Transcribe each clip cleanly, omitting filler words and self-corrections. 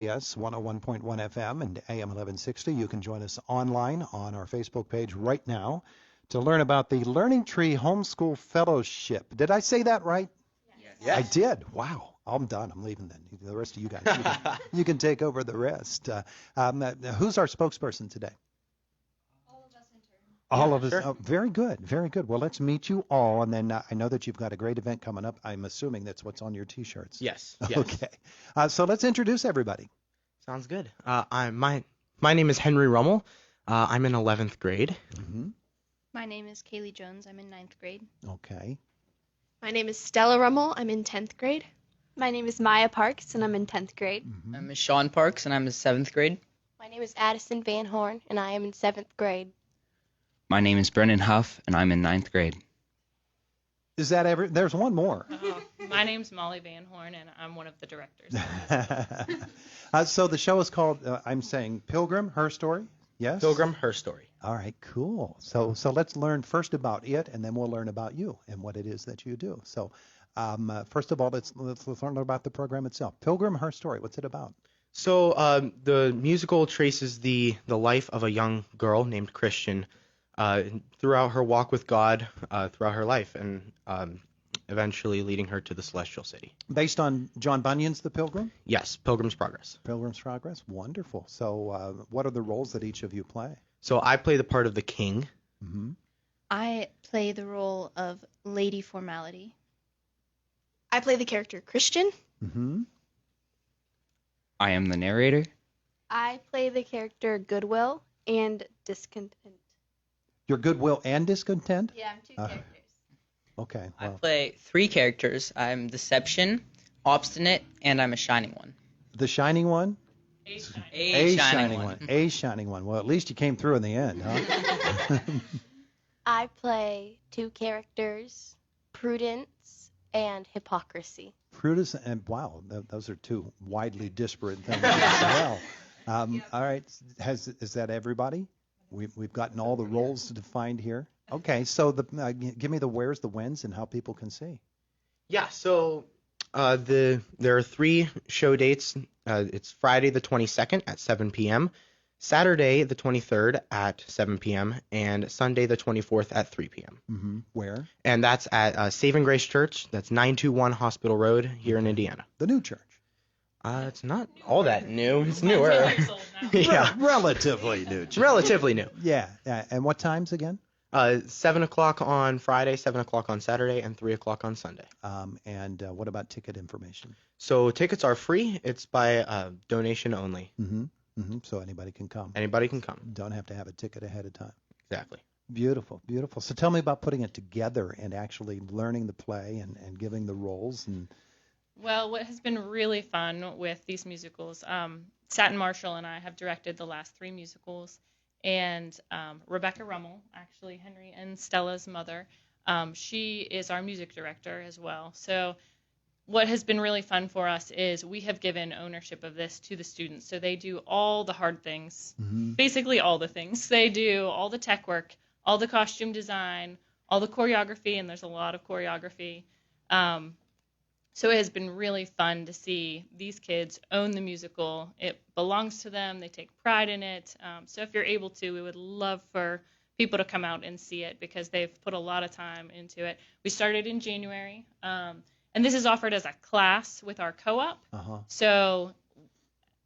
Yes, 101.1 FM and AM 1160. You can join us online on our Facebook page right now to learn about the Learning Tree Homeschool Fellowship. Did I say that right? Yes. I did. Wow. I'm done. I'm leaving then. The rest of you guys, you can take over the rest. Who's our spokesperson today? All of us. Sure. Oh, very good. Very good. Well, let's meet you all. And then I know that you've got a great event coming up. I'm assuming that's what's on your T-shirts. Yes. Okay. So let's introduce everybody. Sounds good. My name is Henry Rummel. I'm in 11th grade. Mm-hmm. My name is Kaylee Jones. I'm in 9th grade. Okay. My name is Stella Rummel. I'm in 10th grade. My name is Maya Parks, and I'm in 10th grade. Mm-hmm. I'm Sean Parks, and I'm in 7th grade. My name is Addison Van Horn, and I am in 7th grade. My name is Brennan Huff, and I'm in 9th grade. Is that ever? There's one more. My name's Molly Van Horn, and I'm one of the directors. So the show is called, I'm saying, Pilgrim-Her Story? Yes? Pilgrim-Her Story. All right, cool. So let's learn first about it, and then we'll learn about you and what it is that you do. So first of all, let's learn about the program itself. Pilgrim-Her Story, what's it about? So the musical traces the life of a young girl named Christian throughout her walk with God, throughout her life, and eventually leading her to the Celestial City. Based on John Bunyan's The Pilgrim? Yes, Pilgrim's Progress. Pilgrim's Progress, wonderful. So what are the roles that each of you play? So I play the part of the king. Mm-hmm. I play the role of Lady Formality. I play the character Christian. Mm-hmm. I am the narrator. I play the character Goodwill and Discontent. Your goodwill and discontent? Yeah, I'm two characters. Okay. I Well, play 3 characters. I'm Deception, Obstinate, and I'm a Shining One. the shining one? A shining one. A shining one. Well, at least you came through in the end, huh? I play 2 characters, Prudence and Hypocrisy. Prudence and wow, those are two widely disparate things as well. All right, is that everybody? We've gotten all the roles defined here. Okay, so give me the wheres, the whens, and how people can see. Yeah, so there are 3 show dates. It's Friday the 22nd at 7 p.m., Saturday the 23rd at 7 p.m., and Sunday the 24th at 3 p.m. Mm-hmm. Where? And that's at Saving Grace Church. That's 921 Hospital Road here in Indiana. The new church. It's not all that new. It's newer. Yeah, Relatively new church. relatively new. Yeah. And what times again? 7 o'clock on Friday, 7 o'clock on Saturday, and 3 o'clock on Sunday. And what about ticket information? So tickets are free. It's by donation only. Mm-hmm. Mm-hmm. So anybody can come. Anybody can come. Don't have to have a ticket ahead of time. Exactly. Beautiful, beautiful. So tell me about putting it together and actually learning the play and giving the roles and. Well, what has been really fun with these musicals, Satin Marshall and I have directed the last 3 musicals, and Rebecca Rummel, actually Henry and Stella's mother, she is our music director as well. So what has been really fun for us is we have given ownership of this to the students. So they do all the hard things, basically all the things. They do all the tech work, all the costume design, all the choreography, and there's a lot of choreography. So it has been really fun to see these kids own the musical. It belongs to them. They take pride in it. So if you're able to, we would love for people to come out and see it because they've put a lot of time into it. We started in January, and this is offered as a class with our co-op. Uh-huh. So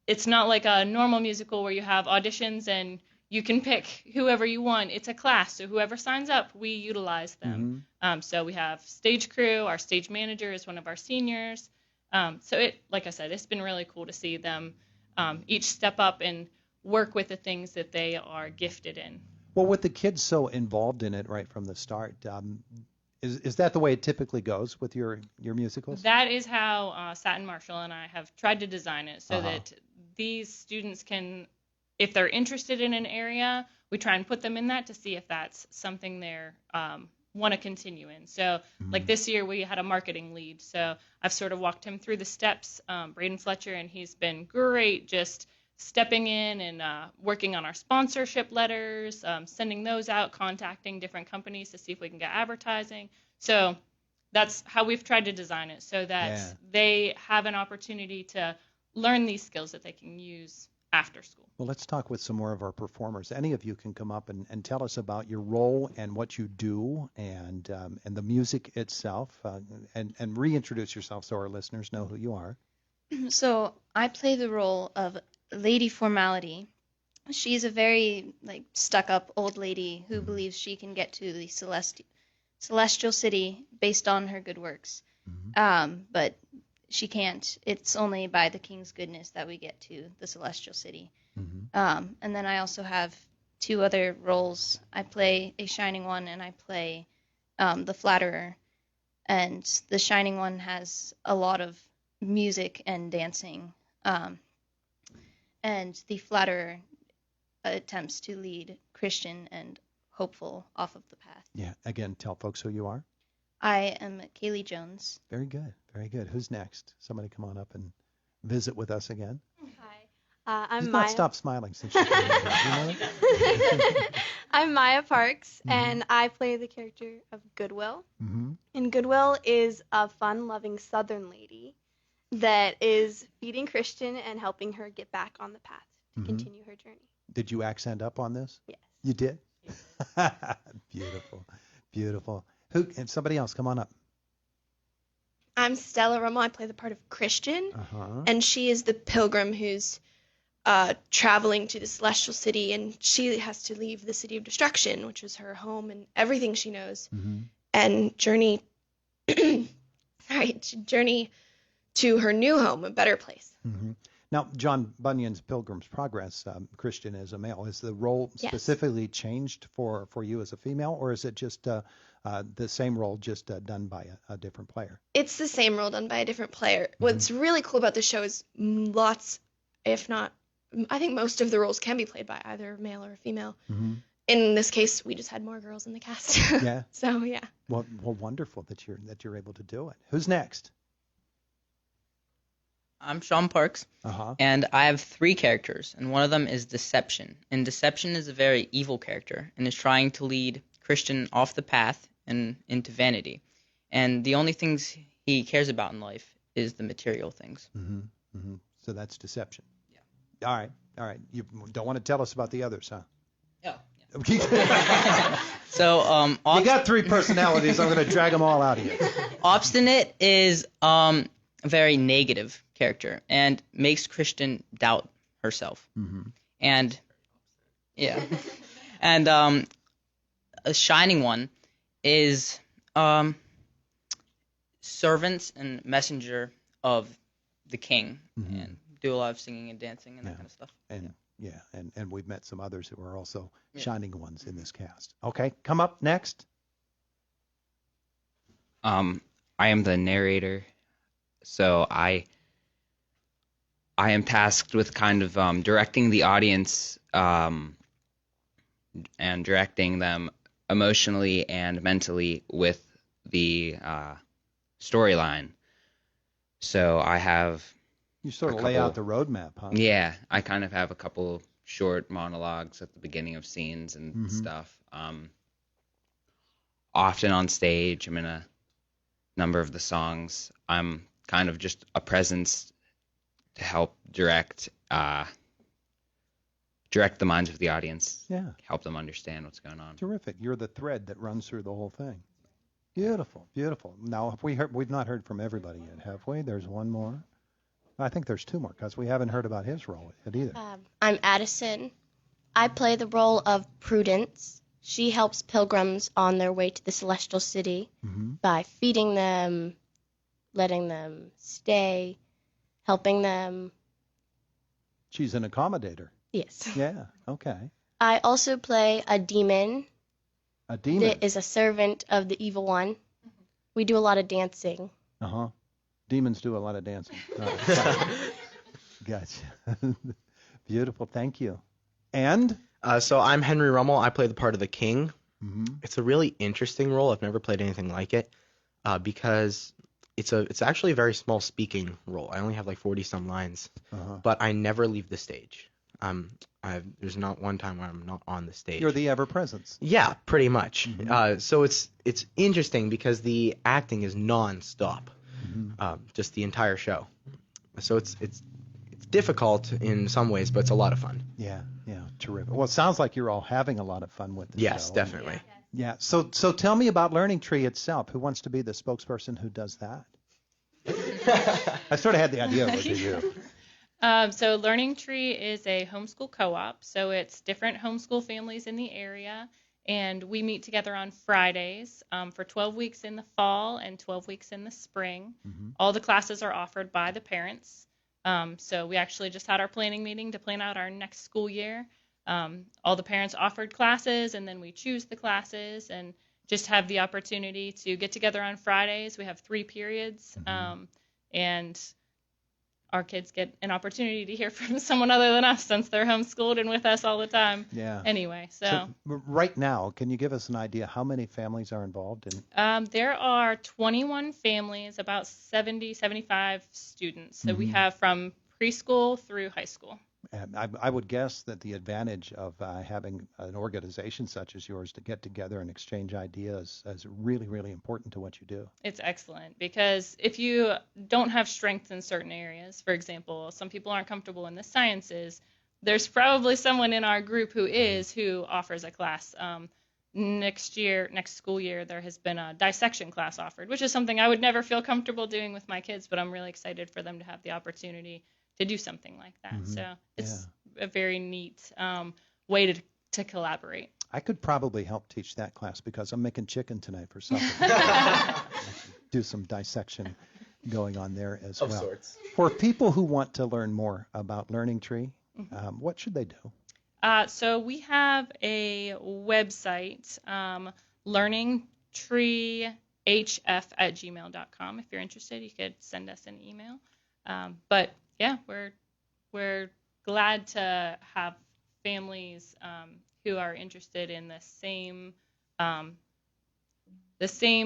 it's not like a normal musical where you have auditions and you can pick whoever you want. It's a class, so whoever signs up, we utilize them. So we have stage crew. Our stage manager is one of our seniors. So it, like I said, it's been really cool to see them each step up and work with the things that they are gifted in. Well, with the kids so involved in it right from the start, is that the way it typically goes with your musicals? That is how Satin Marshall and I have tried to design it so that these students can, if they're interested in an area, we try and put them in that to see if that's something they're want to continue in. So like this year we had a marketing lead. So I've sort of walked him through the steps, Braden Fletcher, and he's been great just stepping in and working on our sponsorship letters, sending those out, contacting different companies to see if we can get advertising. So that's how we've tried to design it so that they have an opportunity to learn these skills that they can use after school. Well, let's talk with some more of our performers. Any of you can come up and tell us about your role and what you do and the music itself, and reintroduce yourself so our listeners know who you are. So I play the role of Lady Formality. She's a very stuck-up old lady who believes she can get to the celestial city based on her good works. But she can't. It's only by the king's goodness that we get to the celestial city. And then I also have two other roles. I play a Shining One, and I play the Flatterer. And the Shining One has a lot of music and dancing. And the Flatterer attempts to lead Christian and Hopeful off of the path. Yeah. Again, tell folks who you are. I am Kaylee Jones. Very good. Very good. Who's next? Somebody come on up and visit with us again. Hi. I'm She's Maya. not stopped smiling since she came in. You know? I'm Maya Parks, and I play the character of Goodwill. And Goodwill is a fun-loving Southern lady that is feeding Christian and helping her get back on the path to continue her journey. Did you accent up on this? Yes. You did? Beautiful. Beautiful. And somebody else, come on up. I'm Stella Rummel. I play the part of Christian, Uh-huh. and she is the pilgrim who's traveling to the celestial city, and she has to leave the city of destruction, which is her home and everything she knows, and journey to her new home, a better place. Now, John Bunyan's Pilgrim's Progress, Christian as a male, is the role Yes. specifically changed for you as a female, or is it just the same role just done by a different player? It's the same role done by a different player. What's really cool about the show is lots, if not, I think most of the roles can be played by either a male or a female. In this case, we just had more girls in the cast. Yeah. So yeah. Well, wonderful that you're able to do it. Who's next? I'm Sean Parks, and I have 3 characters, and one of them is Deception. And Deception is a very evil character and is trying to lead Christian off the path and into vanity. And the only things he cares about in life is the material things. So that's Deception. Yeah. All right. You don't want to tell us about the others, huh? Yeah. So, you got 3 personalities. I'm going to drag them all out of you. Obstinate is a very negative character and makes Christian doubt herself. And yeah, and a Shining One is servants and messenger of the king, and do a lot of singing and dancing and that kind of stuff. And we've met some others who are also Shining Ones in this cast. Okay, come up next. I am the narrator, so I am tasked with kind of directing the audience and directing them emotionally and mentally with the storyline. So I have You sort of lay out the roadmap, huh? Yeah, I kind of have a couple short monologues at the beginning of scenes and stuff. Often on stage, I'm in a number of the songs. I'm kind of just a presence to help direct the minds of the audience. Yeah. Help them understand what's going on. Terrific. You're the thread that runs through the whole thing. Beautiful, beautiful. Now, we've not heard from everybody yet, have we? There's one more. I think there's 2 more because we haven't heard about his role yet either. I'm Addison. I play the role of Prudence. She helps pilgrims on their way to the celestial city by feeding them, letting them stay, helping them. She's an accommodator. Yes. Yeah, okay. I also play a demon. A demon? That is a servant of the evil one. We do a lot of dancing. Uh-huh. Demons do a lot of dancing. Right. Gotcha. Beautiful. Thank you. And? So I'm Henry Rummel. I play the part of the king. It's a really interesting role. I've never played anything like it because it's actually a very small speaking role. I only have like 40 some lines, but I never leave the stage. There's not one time where I'm not on the stage. You're the ever-presence. Yeah, pretty much. So it's interesting because the acting is non-stop, just the entire show. So it's difficult in some ways, but it's a lot of fun. Yeah, terrific. Well, it sounds like you're all having a lot of fun with the show. Yes, definitely. Yeah. So tell me about Learning Tree itself. Who wants to be the spokesperson who does that? I sort of had the idea it would be you. So Learning Tree is a homeschool co-op. So it's different homeschool families in the area, and we meet together on Fridays for 12 weeks in the fall and 12 weeks in the spring. Mm-hmm. All the classes are offered by the parents. So we actually just had our planning meeting to plan out our next school year. All the parents offered classes, and then we choose the classes and just have the opportunity to get together on Fridays. We have 3 periods, and our kids get an opportunity to hear from someone other than us since they're homeschooled and with us all the time. Yeah. Anyway, so right now, can you give us an idea how many families are involved in? There are 21 families, about 70, 75 students. So we have from preschool through high school. I would guess that the advantage of having an organization such as yours to get together and exchange ideas is really, really important to what you do. It's excellent because if you don't have strength in certain areas, for example, some people aren't comfortable in the sciences, there's probably someone in our group who offers a class. Next school year, there has been a dissection class offered, which is something I would never feel comfortable doing with my kids, but I'm really excited for them to have the opportunity to do something like that. Mm-hmm. So it's a very neat way to collaborate. I could probably help teach that class because I'm making chicken tonight for supper. Do some dissection going on there as well. Of sorts. For people who want to learn more about Learning Tree, what should they do? So we have a website, learningtreehf@gmail.com. If you're interested, you could send us an email. But yeah, we're glad to have families who are interested in the same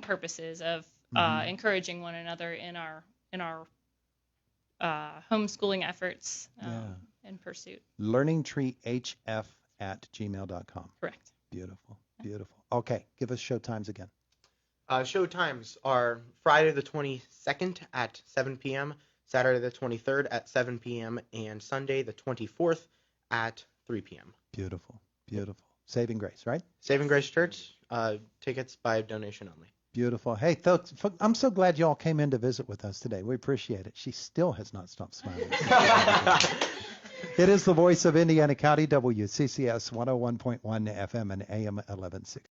purposes of encouraging one another in our homeschooling efforts and pursuit. learningtreehf@gmail.com. Correct. Beautiful. Okay, give us show times again. Show times are Friday the 22nd at 7 p.m., Saturday the 23rd at 7 p.m., and Sunday the 24th at 3 p.m. Beautiful. Saving Grace, right? Saving Grace Church, tickets by donation only. Beautiful. Hey, I'm so glad you all came in to visit with us today. We appreciate it. She still has not stopped smiling. It is the voice of Indiana County, WCCS 101.1 FM and AM 1160.